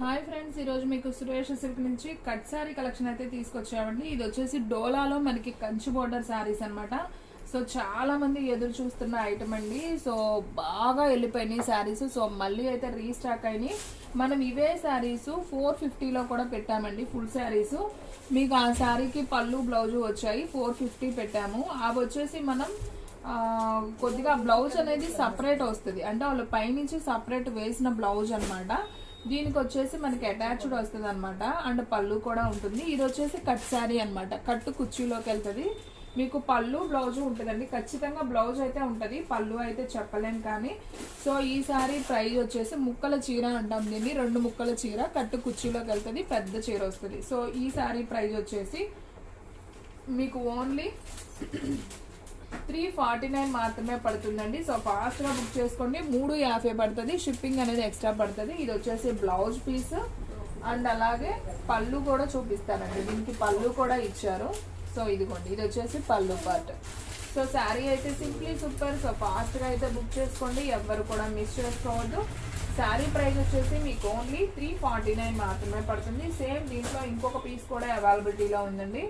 Hi friends, ఈరోజు మీకు Suresh silk నుంచి కట్ శారీ కలెక్షన్ అయితే తీసుకొచ్చామండి. ఇది వచ్చేసి డోలాలో మనకి కంచి బోర్డర్ శారీస్ అనమాట. సో చాలా మంది ఎదురు చూస్తున్న ఐటమ్ అండి. సో బాగా వెళ్ళిపోయినాయి శారీస్. సో మళ్ళీ అయితే రీస్టాక్ అయినాయి. మనం ఇవే శారీస్ 450లో కూడా పెట్టామండి. ఫుల్ శారీస్ మీకు ఆ శారీకి పళ్ళు బ్లౌజు వచ్చాయి. 450 పెట్టాము. అవి వచ్చేసి మనం కొద్దిగా బ్లౌజ్ అనేది సపరేట్ వస్తుంది, అంటే వాళ్ళు పైనుంచి సపరేట్ వేసిన బ్లౌజ్ అనమాట. దీనికి వచ్చేసి మనకి అటాచ్డ్ వస్తుంది అనమాట, అండ్ పళ్ళు కూడా ఉంటుంది. ఇది వచ్చేసి కట్ శారీ అనమాట. కట్టు కుర్చీలోకి వెళ్తుంది. మీకు పళ్ళు బ్లౌజ్ ఉంటుందండి, ఖచ్చితంగా బ్లౌజ్ అయితే ఉంటుంది, పళ్ళు అయితే చెప్పలేను కానీ. సో ఈ శారీ ప్రైస్ వచ్చేసి ముక్కల చీర అంటాం దీన్ని. 2 ముక్కల చీర కట్టు కుర్చీలోకి వెళ్తుంది, పెద్ద చీర వస్తుంది. సో ఈ శారీ ప్రైస్ వచ్చేసి మీకు ఓన్లీ 349 మాత్రమే పడుతుందండి. సో ఫాస్ట్గా బుక్ చేసుకోండి. 350 పడుతుంది, షిప్పింగ్ అనేది ఎక్స్ట్రా పడుతుంది. ఇది వచ్చేసి బ్లౌజ్ పీస్ అండ్ అలాగే పళ్ళు కూడా చూపిస్తానండి. దీనికి పళ్ళు కూడా ఇచ్చారు. సో ఇదిగోండి, ఇది వచ్చేసి పళ్ళు పార్ట్. సో శారీ అయితే సింప్లీ సూపర్. సో ఫాస్ట్గా అయితే బుక్ చేసుకోండి, ఎవ్వరు కూడా మిస్ చేసుకోవద్దు. శారీ ప్రైస్ వచ్చేసి మీకు ఓన్లీ 349 మాత్రమే పడుతుంది. సేమ్ దీంట్లో ఇంకొక పీస్ కూడా అవైలబిలిటీలో ఉందండి.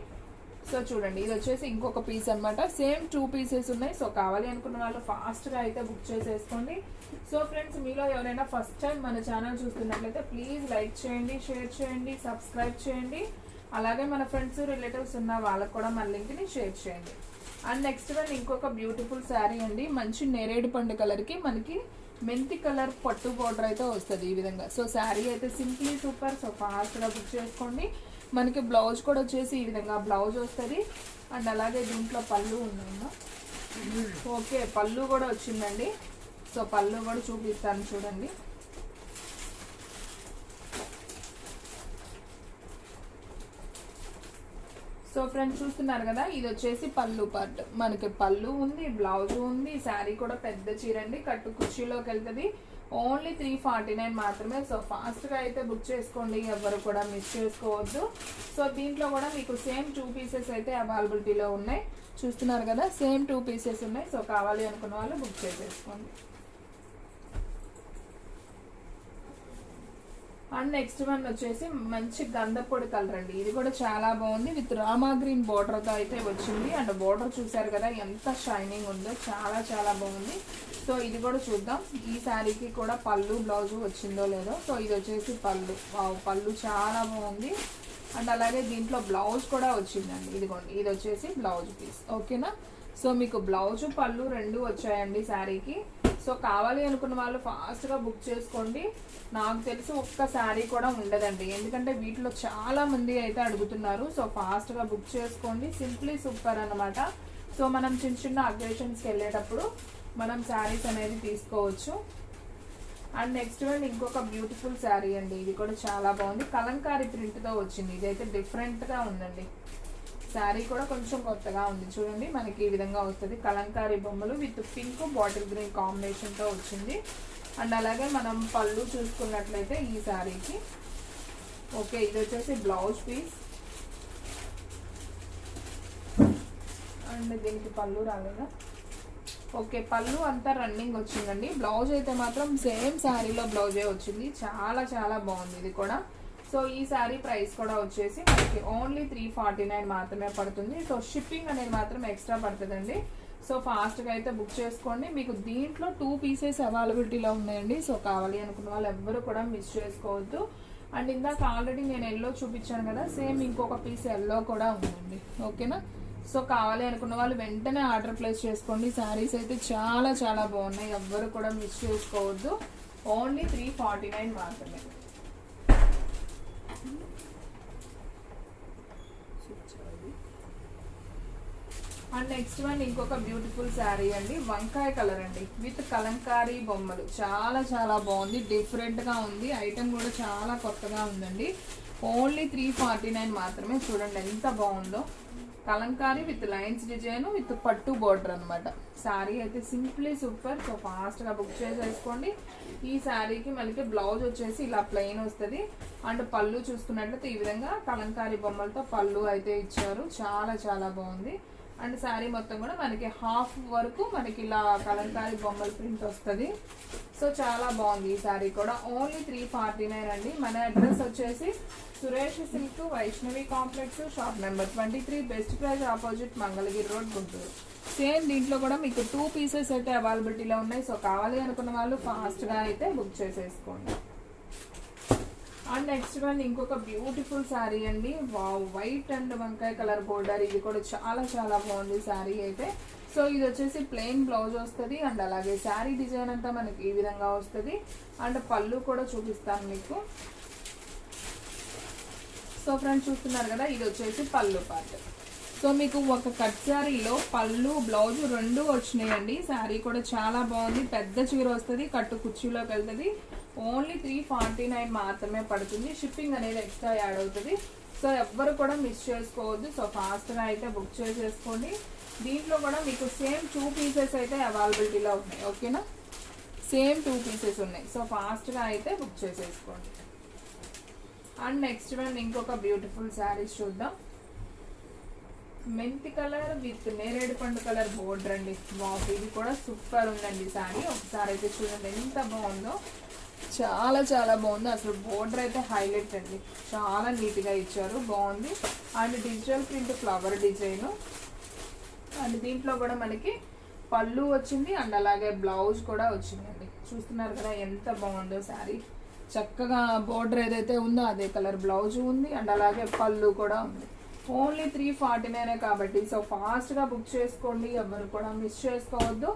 సో చూడండి, ఇది వచ్చేసి ఇంకొక పీస్ అనమాట. సేమ్ 2 పీసెస్ ఉన్నాయి. సో కావాలి అనుకున్న వాళ్ళు ఫాస్ట్గా అయితే బుక్ చేసేసుకోండి. సో ఫ్రెండ్స్, మీలో ఎవరైనా ఫస్ట్ టైం మన ఛానల్ చూస్తున్నట్లయితే ప్లీజ్ లైక్ చేయండి, షేర్ చేయండి, సబ్స్క్రైబ్ చేయండి. అలాగే మన ఫ్రెండ్స్ రిలేటివ్స్ ఉన్న వాళ్ళకు కూడా మన లింక్ని షేర్ చేయండి. అండ్ నెక్స్ట్ వన్ ఇంకొక బ్యూటిఫుల్ శారీ అండి. మంచి నేరేడు పండు కలర్కి మనకి మెంతి కలర్ పట్టు బోర్డర్ అయితే వస్తుంది ఈ విధంగా. సో శారీ అయితే సింప్లీ సూపర్. సో ఫాస్ట్గా బుక్ చేసుకోండి. మనకి బ్లౌజ్ కూడా వచ్చేసి ఈ విధంగా బ్లౌజ్ వస్తుంది. అండ్ అలాగే దీంట్లో పళ్ళు ఉందమ్మా. ఓకే, పళ్ళు కూడా వచ్చిందండి. సో పళ్ళు కూడా చూపిస్తాను చూడండి. సో ఫ్రెండ్స్ చూస్తున్నారు కదా, ఇది వచ్చేసి పళ్ళు పార్ట్. మనకి పళ్ళు ఉంది, బ్లౌజ్ ఉంది. శారీ కూడా పెద్ద చీర అండి, కట్టు కుర్చీలోకి వెళ్తుంది. ఓన్లీ 349 మాత్రమే. సో ఫాస్ట్గా అయితే బుక్ చేసుకోండి, ఎవరు కూడా మిస్ చేసుకోవద్దు. సో దీంట్లో కూడా మీకు సేమ్ 2 పీసెస్ అయితే అవైలబిలిటీలో ఉన్నాయి. చూస్తున్నారు కదా, సేమ్ 2 పీసెస్ ఉన్నాయి. సో కావాలి అనుకున్న వాళ్ళు బుక్ చేసేసుకోండి. అండ్ నెక్స్ట్ వన్ వచ్చేసి మంచి గంధపొడి కలర్ అండి. ఇది కూడా చాలా బాగుంది. విత్ రామా గ్రీన్ బోర్డర్తో అయితే వచ్చింది. అండ్ బోర్డర్ చూసారు కదా ఎంత షైనింగ్ ఉందో, చాలా చాలా బాగుంది. సో ఇది కూడా చూద్దాం. ఈ శారీకి కూడా పళ్ళు బ్లౌజ్ వచ్చిందో లేదో. సో ఇది వచ్చేసి పళ్ళు. పళ్ళు చాలా బాగుంది. అండ్ అలాగే దీంట్లో బ్లౌజ్ కూడా వచ్చిందండి. ఇదిగోండి, ఇది వచ్చేసి బ్లౌజ్ పీస్. ఓకేనా. సో మీకు బ్లౌజ్ పళ్ళు 2 వచ్చాయండి శారీకి. సో కావాలి అనుకున్న వాళ్ళు ఫాస్ట్గా బుక్ చేసుకోండి. నాకు తెలిసి ఒక్క శారీ కూడా ఉండదండి, ఎందుకంటే వీటిలో చాలా మంది అయితే అడుగుతున్నారు. సో ఫాస్ట్గా బుక్ చేసుకోండి. సింప్లీ సూపర్ అనమాట. సో మనం చిన్న చిన్న అకేషన్స్కి వెళ్ళేటప్పుడు మనం శారీస్ అనేది తీసుకోవచ్చు. అండ్ నెక్స్ట్ వన్ ఇంకొక బ్యూటిఫుల్ శారీ అండి. ఇది కూడా చాలా బాగుంది. కలంకారీ ప్రింట్తో వచ్చింది. ఇదైతే డిఫరెంట్గా ఉందండి. శారీ కూడా కొంచెం కొత్తగా ఉంది. చూడండి, మనకి ఈ విధంగా వస్తుంది. కలంకారీ బొమ్మలు విత్ పింక్ బాటిల్ గ్రీన్ కాంబినేషన్తో వచ్చింది. అండ్ అలాగే మనం పళ్ళు చూసుకున్నట్లయితే ఈ శారీకి ఓకే, ఇది వచ్చేసి బ్లౌజ్ పీస్. అండ్ దీనికి పళ్ళు రాలేదా? ఓకే, పళ్ళు అంతా రన్నింగ్ వచ్చిందండి. బ్లౌజ్ అయితే మాత్రం సేమ్ శారీలో బ్లౌజే వచ్చింది. చాలా చాలా బాగుంది ఇది కూడా. సో ఈ శారీ ప్రైస్ కూడా వచ్చేసి మనకి ఓన్లీ 349 మాత్రమే పడుతుంది. సో షిప్పింగ్ అనేది మాత్రం ఎక్స్ట్రా పడుతుందండి. సో ఫాస్ట్గా అయితే బుక్ చేసుకోండి. మీకు దీంట్లో 2 పీసెస్ అవైలబిలిటీలో ఉన్నాయండి. సో కావాలి అనుకున్న వాళ్ళు ఎవ్వరు కూడా మిస్ చేసుకోవద్దు. అండ్ ఇందాక ఆల్రెడీ నేను ఎల్లో చూపించాను కదా, సేమ్ ఇంకొక పీస్ ఎల్లో కూడా ఉందండి. ఓకేనా. సో కావాలి అనుకున్న వాళ్ళు వెంటనే ఆర్డర్ ప్లేస్ చేసుకోండి. శారీస్ అయితే చాలా చాలా బాగున్నాయి, ఎవ్వరు కూడా మిస్ చేసుకోవద్దు. ఓన్లీ 349 మాత్రమే. అండ్ నెక్స్ట్ వన్ ఇంకొక బ్యూటిఫుల్ శారీ అండి. వంకాయ కలర్ అండి విత్ కలంకారీ బొమ్మలు. చాలా చాలా బాగుంది, డిఫరెంట్గా ఉంది. ఐటమ్ కూడా చాలా కొత్తగా ఉందండి. ఓన్లీ 349 మాత్రమే. చూడండి ఎంత బాగుందో. Kalamkari with lines design with పట్టు బోర్డర్ అనమాట. శారీ అయితే సింప్లీ సూపర్. సో ఫాస్ట్గా బుక్ చేసేసుకోండి. ఈ శారీకి మనకి బ్లౌజ్ వచ్చేసి ఇలా ప్లెయిన్ వస్తుంది. అండ్ పళ్ళు చూసుకున్నట్లయితే ఈ విధంగా కలంకారీ బొమ్మలతో పళ్ళు అయితే ఇచ్చారు. చాలా చాలా బాగుంది. అండ్ శారీ మొత్తం కూడా మనకి హాఫ్ వరకు మనకి ఇలా కలంకారీ బొమ్మల ప్రింట్ వస్తుంది. సో చాలా బాగుంది ఈ శారీ కూడా. ఓన్లీ 349 అండి. మన అడ్రస్ వచ్చేసి Suresh silk, Vaishnavi complex, shop number 23, best price opposite Mangalagiri road, Guntur. Same దీంట్లో కూడా మీకు 2 పీసెస్ అయితే అవైలబిలిటీలో ఉన్నాయి. సో కావాలి అనుకున్న వాళ్ళు ఫాస్ట్గా అయితే బుక్ చేసేసుకోండి. అండ్ నెక్స్ట్ వన్ ఇంకొక బ్యూటిఫుల్ శారీ అండి. వావ్, వైట్ అండ్ వంకాయ కలర్ బోర్డర్. ఇది కూడా చాలా చాలా బాగుంది శారీ అయితే. సో ఇది వచ్చేసి ప్లెయిన్ బ్లౌజ్ వస్తుంది అండ్ అలాగే శారీ డిజైన్ అంతా మనకి ఈ విధంగా వస్తుంది. అండ్ పళ్ళు కూడా చూపిస్తాను మీకు. సో ఫ్రెండ్స్ చూస్తున్నారు కదా, ఇది వచ్చేసి పళ్ళు పార్ట్. సో మీకు ఒక కట్ శారీలో పళ్ళు బ్లౌజ్ 2 వచ్చినాయండి. శారీ కూడా చాలా బాగుంది. పెద్ద చీర వస్తుంది, కట్టు కుర్చీలోకి వెళ్తుంది. ఓన్లీ 349 మాత్రమే పడుతుంది. షిప్పింగ్ అనేది ఎక్స్ట్రా యాడ్ అవుతుంది. సో ఎవ్వరు కూడా మిస్ చేసుకోవద్దు. సో ఫాస్ట్గా అయితే బుక్ చేసేసుకోండి. దీంట్లో కూడా మీకు సేమ్ 2 పీసెస్ అయితే అవైలబిలిటీలో ఉన్నాయి. ఓకేనా, సేమ్ 2 పీసెస్ ఉన్నాయి. సో ఫాస్ట్గా అయితే బుక్ చేసేసుకోండి. అండ్ నెక్స్ట్ వన్ ఇంకొక బ్యూటిఫుల్ శారీస్ చూద్దాం. మెంతి కలర్ విత్ నేరేడు పండు కలర్ బోర్డర్ అండి. వావ్, ఇది కూడా సూపర్ ఉందండి శారీ. ఒకసారి అయితే చూడండి ఎంత బాగుందో. చాలా చాలా బాగుంది అసలు. బోర్డర్ అయితే హైలైట్ అండి, చాలా నీట్గా ఇచ్చారు, బాగుంది. And digital print flower design. And దీంట్లో కూడా మనకి పళ్ళు వచ్చింది అండ్ అలాగే బ్లౌజ్ కూడా వచ్చిందండి. చూస్తున్నారు కదా ఎంత బాగుందో శారీ. చక్కగా బోర్డర్ ఏదైతే ఉందో అదే కలర్ బ్లౌజ్ ఉంది అండ్ అలాగే పళ్ళు కూడా ఉంది. ఓన్లీ 349 కాబట్టి సో ఫాస్ట్గా బుక్ చేసుకోండి. ఎవరు కూడా మిస్ చేసుకోవద్దు.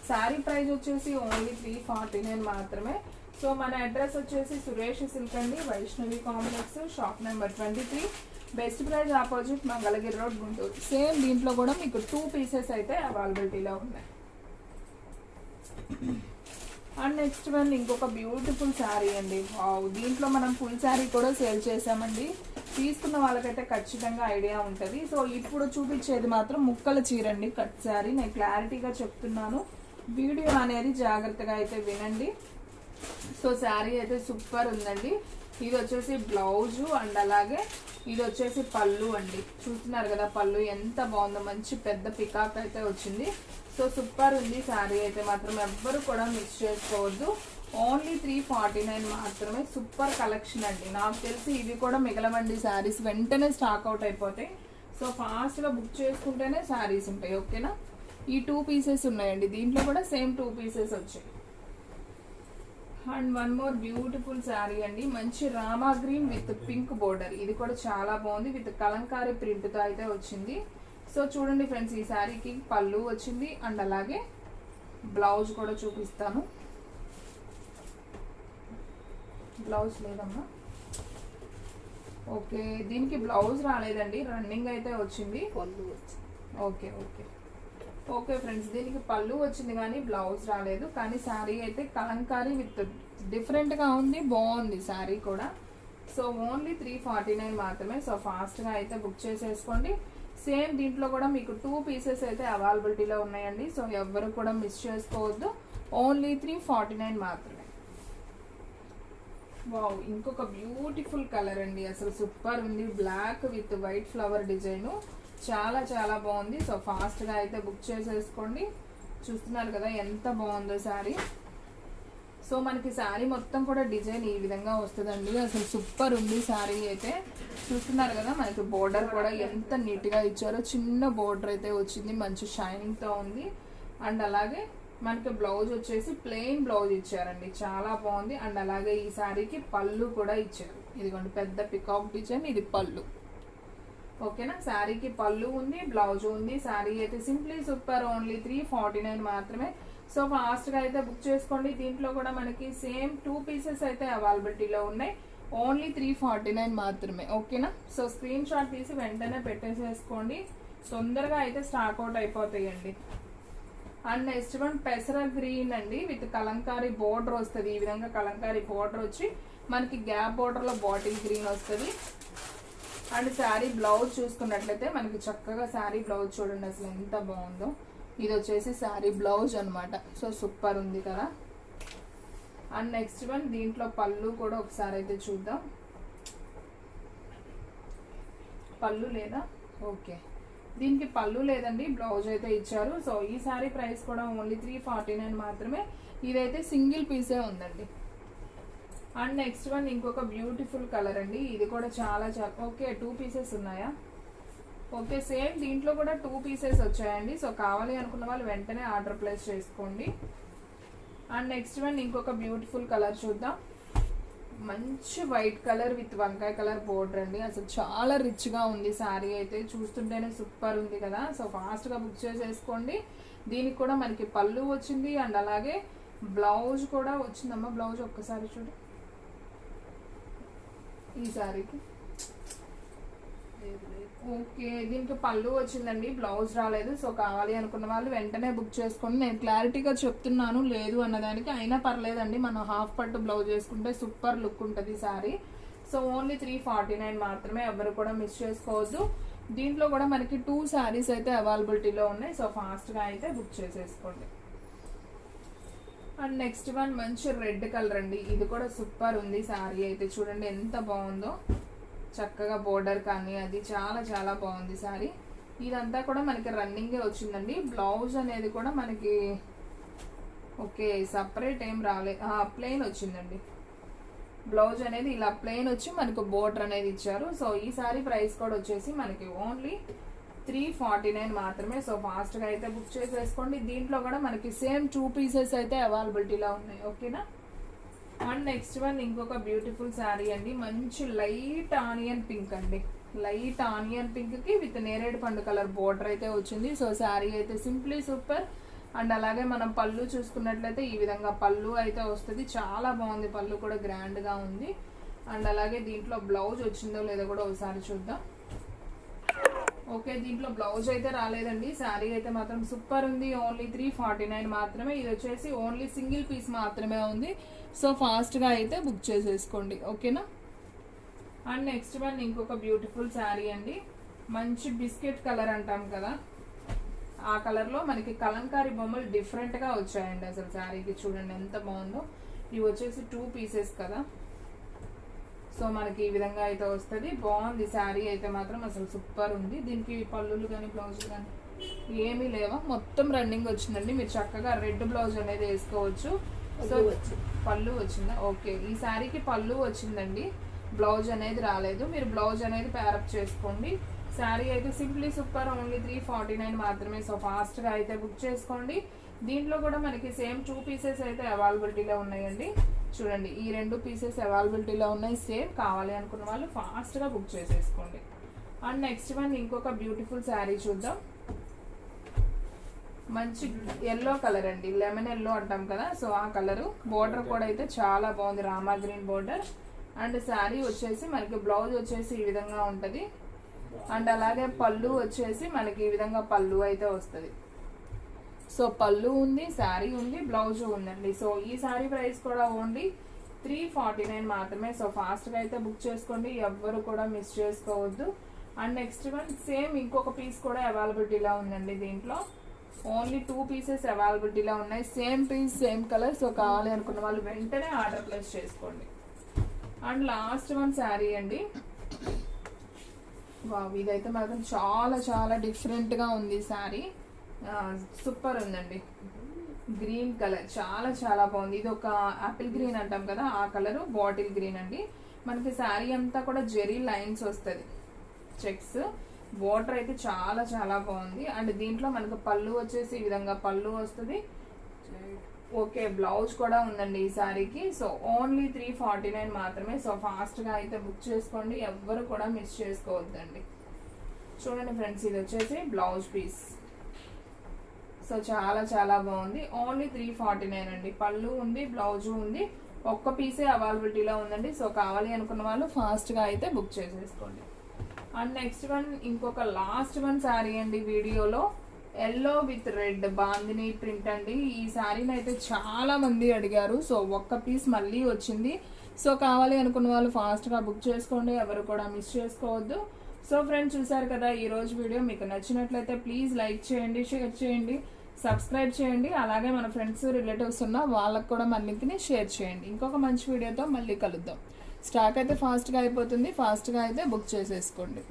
శారీ ప్రైస్ వచ్చేసి ఓన్లీ 349 మాత్రమే. సో మన అడ్రస్ వచ్చేసి సురేష్ సిల్క్ అండి, Vaishnavi complex, shop number 23, best price opposite Mangalagiri road, Guntur. Same దీంట్లో కూడా మీకు 2 పీసెస్ అయితే అవైలబిలిటీలో ఉన్నాయి. అండ్ నెక్స్ట్ వన్ ఇంకొక బ్యూటిఫుల్ శారీ అండి. దీంట్లో మనం ఫుల్ శారీ కూడా సేల్ చేసామండి. తీసుకున్న వాళ్ళకైతే ఖచ్చితంగా ఐడియా ఉంటుంది. సో ఇప్పుడు చూపించేది మాత్రం ముక్కల చీర అండి, కట్ శారీ. నేను క్లారిటీగా చెప్తున్నాను, వీడియో అనేది జాగ్రత్తగా అయితే వినండి. సో శారీ అయితే సూపర్ ఉందండి. ఇది వచ్చేసి బ్లౌజు అండ్ అలాగే ఇది వచ్చేసి పళ్ళు అండి. చూస్తున్నారు కదా పళ్ళు ఎంత బాగుందో, మంచి పెద్ద పికాక్ అయితే వచ్చింది. సో సూపర్ ఉంది శారీ అయితే మాత్రం ఎవ్వరు కూడా మిస్ చేసుకోవద్దు. ఓన్లీ 349 మాత్రమే. సూపర్ కలెక్షన్ అండి. నాకు తెలిసి ఇవి కూడా మిగలవండి శారీస్, వెంటనే స్టాక్ అవుట్ అయిపోతాయి. సో ఫాస్ట్గా బుక్ చేసుకుంటేనే శారీస్ ఉంటాయి. ఓకేనా, ఈ 2 పీసెస్ ఉన్నాయండి. దీంట్లో కూడా సేమ్ 2 పీసెస్ వచ్చాయి. And one more beautiful sari అండి. మంచి Rama green with pink border. ఇది కూడా చాలా బాగుంది, విత్ కలంకారీ ప్రింట్తో అయితే వచ్చింది. సో చూడండి ఫ్రెండ్స్, ఈ శారీకి పళ్ళు వచ్చింది అండ్ అలాగే బ్లౌజ్ కూడా చూపిస్తాను. బ్లౌజ్ లేదమ్మా, ఓకే, దీనికి బ్లౌజ్ రాలేదండి, రన్నింగ్ అయితే వచ్చింది. ఓకే ఓకే ఓకే ఫ్రెండ్స్, దీనికి పళ్ళు వచ్చింది కానీ బ్లౌజ్ రాలేదు. కానీ శారీ అయితే కలంకారీ విత్ డిఫరెంట్గా ఉంది, బాగుంది శారీ కూడా. సో ఓన్లీ 349 మాత్రమే. సో ఫాస్ట్గా అయితే బుక్ చేసేసుకోండి. సేమ్ దీంట్లో కూడా మీకు 2 పీసెస్ అయితే అవైలబిలిటీలో ఉన్నాయండి. సో ఎవ్వరు కూడా మిస్ చేసుకోవద్దు. ఓన్లీ 349 మాత్రమే. వావ్, ఇంకొక బ్యూటిఫుల్ కలర్ అండి, అసలు సూపర్ ఉంది. Black with white flower design, చాలా చాలా బాగుంది. సో ఫాస్ట్గా అయితే బుక్ చేసేసుకోండి. చూస్తున్నారు కదా ఎంత బాగుందో శారీ. సో మనకి శారీ మొత్తం కూడా డిజైన్ ఈ విధంగా వస్తుందండి. అసలు సూపర్ ఉంది శారీ అయితే. చూస్తున్నారు కదా మనకి బోర్డర్ కూడా ఎంత నీట్గా ఇచ్చారో. చిన్న బోర్డర్ అయితే వచ్చింది, మంచి షైనింగ్తో ఉంది. అండ్ అలాగే మనకి బ్లౌజ్ వచ్చేసి ప్లెయిన్ బ్లౌజ్ ఇచ్చారండి, చాలా బాగుంది. అండ్ అలాగే ఈ శారీకి పళ్ళు కూడా ఇచ్చారు. ఇదిగోండి పెద్ద పికాక్ డిజైన్, ఇది పళ్ళు. ఓకేనా, శారీకి పళ్ళు ఉంది, బ్లౌజ్ ఉంది. శారీ అయితే సింప్లీ సూపర్. ఓన్లీ 349 మాత్రమే. సో ఫాస్ట్గా అయితే బుక్ చేసుకోండి. దీంట్లో కూడా మనకి సేమ్ 2 పీసెస్ అయితే అవైలబిలిటీలో ఉన్నాయి. ఓన్లీ 349 మాత్రమే. ఓకేనా, సో స్క్రీన్ షాట్ తీసి వెంటనే పెట్టేసేసుకోండి, తొందరగా అయితే స్టాక్ అవుట్ అయిపోతాయండి. అండ్ నెక్స్ట్ వన్ పెసర గ్రీన్ అండి, విత్ కలంకారీ బోర్డర్ వస్తుంది. ఈ విధంగా కలంకారీ బోర్డర్ వచ్చి మనకి గ్యాప్ బోర్డర్లో బాటిల్ గ్రీన్ వస్తుంది. అండ్ శారీ బ్లౌజ్ చూసుకున్నట్లయితే మనకి చక్కగా శారీ బ్లౌజ్ చూడండి అసలు ఎంత బాగుందో. ఇది వచ్చేసి శారీ బ్లౌజ్ అనమాట. సో సూపర్ ఉంది కదా. అండ్ నెక్స్ట్ వన్ దీంట్లో పళ్ళు కూడా ఒకసారి అయితే చూద్దాం. పళ్ళు లేదా, ఓకే, దీనికి పళ్ళు లేదండి, బ్లౌజ్ అయితే ఇచ్చారు. సో ఈ సారీ ప్రైస్ కూడా ఓన్లీ 349 మాత్రమే. ఇదైతే సింగిల్ పీసే ఉందండి. అండ్ నెక్స్ట్ వన్ ఇంకొక బ్యూటిఫుల్ కలర్ అండి. ఇది కూడా చాలా ఓకే 2 పీసెస్ ఉన్నాయా? ఓకే, సేమ్ దీంట్లో కూడా 2 పీసెస్ వచ్చాయండి. సో కావాలి అనుకున్న వాళ్ళు వెంటనే ఆర్డర్ ప్లేస్ చేసుకోండి. అండ్ నెక్స్ట్ వన్ ఇంకొక బ్యూటిఫుల్ కలర్ చూద్దాం. మంచి వైట్ కలర్ విత్ వంకాయ కలర్ బోర్డర్ అండి. అసలు చాలా రిచ్గా ఉంది శారీ అయితే, చూస్తుంటేనే సూపర్ ఉంది కదా. సో ఫాస్ట్గా బుక్ చేసేసుకోండి. దీనికి కూడా మనకి పళ్ళు వచ్చింది అండ్ అలాగే బ్లౌజ్ కూడా వచ్చిందమ్మా. బ్లౌజ్ ఒక్కసారి చూడు ఈ శారీకి. ఓకే, దీనికి పళ్ళు వచ్చిందండి, బ్లౌజ్ రాలేదు. సో కావాలి అనుకున్న వాళ్ళు వెంటనే బుక్ చేసుకోండి. నేను క్లారిటీగా చెప్తున్నాను, లేదు అన్నదానికి అయినా పర్లేదండి. మనం హాఫ్ పట్టు బ్లౌజ్ వేసుకుంటే సూపర్ లుక్ ఉంటుంది శారీ. సో ఓన్లీ 349 మాత్రమే, ఎవరు కూడా మిస్ చేసుకోవద్దు. దీంట్లో కూడా మనకి 2 శారీస్ అయితే అవైలబిలిటీలో ఉన్నాయి. సో ఫాస్ట్గా అయితే బుక్ చేసేసుకోండి. అండ్ నెక్స్ట్ వన్ మంచి రెడ్ కలర్ అండి. ఇది కూడా సూపర్ ఉంది శారీ అయితే, చూడండి ఎంత బాగుందో. చక్కగా బోర్డర్ కానీ అది చాలా చాలా బాగుంది శారీ. ఇదంతా కూడా మనకి రన్నింగే వచ్చిందండి. బ్లౌజ్ అనేది కూడా మనకి ఓకే సపరేట్ ఏం రాలేదు, ప్లెయిన్ వచ్చిందండి. బ్లౌజ్ అనేది ఇలా ప్లెయిన్ వచ్చి మనకు బోర్డర్ అనేది ఇచ్చారు. సో ఈ సారీ ప్రైస్ కూడా వచ్చేసి మనకి ఓన్లీ 349 మాత్రమే. సో ఫాస్ట్గా అయితే బుక్ చేసేసుకోండి. దీంట్లో కూడా మనకి సేమ్ 2 పీసెస్ అయితే అవైలబిలిటీలో ఉన్నాయి. ఓకేనా? అండ్ నెక్స్ట్ వన్ ఇంకొక బ్యూటిఫుల్ శారీ అండి. మంచి లైట్ ఆనియన్ పింక్ అండి. లైట్ ఆనియన్ పింక్ కి విత్ నేరేడు పండు కలర్ బోర్డర్ అయితే వచ్చింది. సో శారీ అయితే సింప్లీ సూపర్. అండ్ అలాగే మనం పళ్ళు చూసుకున్నట్లయితే ఈ విధంగా పళ్ళు అయితే వస్తుంది. చాలా బాగుంది, పళ్ళు కూడా గ్రాండ్ గా ఉంది. అండ్ అలాగే దీంట్లో బ్లౌజ్ వచ్చిందో లేదో కూడా ఒకసారి చూద్దాం. ఓకే, దీంట్లో బ్లౌజ్ అయితే రాలేదండి. శారీ అయితే మాత్రం సూపర్ ఉంది. ఓన్లీ 349 మాత్రమే. ఇది వచ్చేసి ఓన్లీ సింగిల్ పీస్ మాత్రమే ఉంది. సో ఫాస్ట్గా అయితే బుక్ చేసేసుకోండి. ఓకేనా? అండ్ నెక్స్ట్ వన్ ఇంకొక బ్యూటిఫుల్ శారీ అండి. మంచి బిస్కెట్ కలర్ అంటాం కదా, ఆ కలర్లో మనకి కలంకారీ బొమ్మలు డిఫరెంట్గా వచ్చాయండి. అసలు శారీకి చూడండి ఎంత బాగుందో. ఇవి వచ్చేసి 2 పీసెస్ కదా. సో మనకి ఈ విధంగా అయితే వస్తుంది. బాగుంది శారీ అయితే మాత్రం, అసలు సూపర్ ఉంది. దీనికి పళ్ళులు కానీ బ్లౌజులు కానీ ఏమీ లేవా, మొత్తం రన్నింగ్ వచ్చిందండి. మీరు చక్కగా రెడ్ బ్లౌజ్ అనేది వేసుకోవచ్చు. సో పళ్ళు వచ్చిందా? ఓకే, ఈ శారీకి పళ్ళు వచ్చిందండి, బ్లౌజ్ అనేది రాలేదు. మీరు బ్లౌజ్ అనేది ప్యారప్ చేసుకోండి. శారీ అయితే సింప్లీ సూపర్. ఓన్లీ 349 మాత్రమే. సో ఫాస్ట్గా అయితే బుక్ చేసుకోండి. దీంట్లో కూడా మనకి సేమ్ 2 పీసెస్ అయితే అవైలబిలిటీలో ఉన్నాయండి. చూడండి, ఈ 2 పీసెస్ అవైలబిలిటీలో ఉన్నాయి. సేమ్ కావాలి అనుకున్న వాళ్ళు ఫాస్ట్గా బుక్ చేసేసుకోండి. అండ్ నెక్స్ట్ వన్ ఇంకొక బ్యూటిఫుల్ శారీ చూద్దాం. మంచి ఎల్లో కలర్ అండి, లెమన్ ఎల్లో అంటాం కదా. సో ఆ కలరు బోర్డర్ కూడా అయితే చాలా బాగుంది, Rama green border. And sari వచ్చేసి మనకి బ్లౌజ్ వచ్చేసి ఈ విధంగా ఉంటుంది. అండ్ అలాగే పళ్ళు వచ్చేసి మనకి ఈ విధంగా పళ్ళు అయితే వస్తుంది. సో పళ్ళు ఉంది, శారీ ఉంది, బ్లౌజ్ ఉందండి. సో ఈ శారీ ప్రైస్ కూడా ఓన్లీ 349 మాత్రమే. సో ఫాస్ట్గా అయితే బుక్ చేసుకోండి, ఎవ్వరు కూడా మిస్ చేసుకోవద్దు. అండ్ నెక్స్ట్ వన్ సేమ్ ఇంకొక పీస్ కూడా అవైలబిలిటీలో ఉందండి. దీంట్లో ఓన్లీ 2 పీసెస్ అవైలబిలిటీలో ఉన్నాయి. Same piece same colour. So కావాలి అనుకున్న వాళ్ళు వెంటనే ఆర్డర్ ప్లేస్ చేసుకోండి. అండ్ లాస్ట్ వన్ శారీ అండి. ఇదైతే మాత్రం చాలా చాలా డిఫరెంట్గా ఉంది శారీ. సూపర్ ఉందండి. గ్రీన్ కలర్ చాలా చాలా బాగుంది. ఇది ఒక ఆపిల్ గ్రీన్ అంటాం కదా, ఆ కలరు బాటిల్ గ్రీన్ అండి. మనకి శారీ అంతా కూడా జెరీ లైన్స్ వస్తుంది, చెక్స్. బోర్డర్ అయితే చాలా చాలా బాగుంది. అండ్ దీంట్లో మనకు పళ్ళు వచ్చేసి ఈ విధంగా పళ్ళు వస్తుంది. ఓకే, బ్లౌజ్ కూడా ఉందండి ఈ శారీకి. సో ఓన్లీ 349 మాత్రమే. సో ఫాస్ట్గా అయితే బుక్ చేసుకోండి, ఎవ్వరు కూడా మిస్ చేసుకోవద్దండి. చూడండి ఫ్రెండ్స్, ఇది వచ్చేసి బ్లౌజ్ పీస్. సో చాలా చాలా బాగుంది. ఓన్లీ 349 అండి. పళ్ళు ఉంది, బ్లౌజ్ ఉంది, ఒక్క పీసే అవైలబిలిటీలో ఉందండి. సో కావాలి అనుకున్న వాళ్ళు ఫాస్ట్గా అయితే బుక్ చేసేసుకోండి. అండ్ నెక్స్ట్ వన్ ఇంకొక లాస్ట్ వన్ శారీ అండి వీడియోలో. Yellow with red bandhani print అండి. ఈ శారీని అయితే చాలా మంది అడిగారు. సో ఒక్క పీస్ మళ్ళీ వచ్చింది. సో కావాలి అనుకున్న వాళ్ళు ఫాస్ట్గా బుక్ చేసుకోండి, ఎవరు కూడా మిస్ చేసుకోవద్దు. సో ఫ్రెండ్స్, చూసారు కదా ఈ రోజు వీడియో. మీకు నచ్చినట్లయితే ప్లీజ్ లైక్ చేయండి, షేర్ చేయండి, సబ్స్క్రైబ్ చేయండి. అలాగే మన ఫ్రెండ్స్ రిలేటివ్స్ ఉన్న వాళ్ళకు కూడా మన లింక్ని షేర్ చేయండి. ఇంకొక మంచి వీడియోతో మళ్ళీ కలుద్దాం. స్టాక్ అయితే ఫాస్ట్గా అయిపోతుంది, ఫాస్ట్గా అయితే బుక్ చేసేసుకోండి.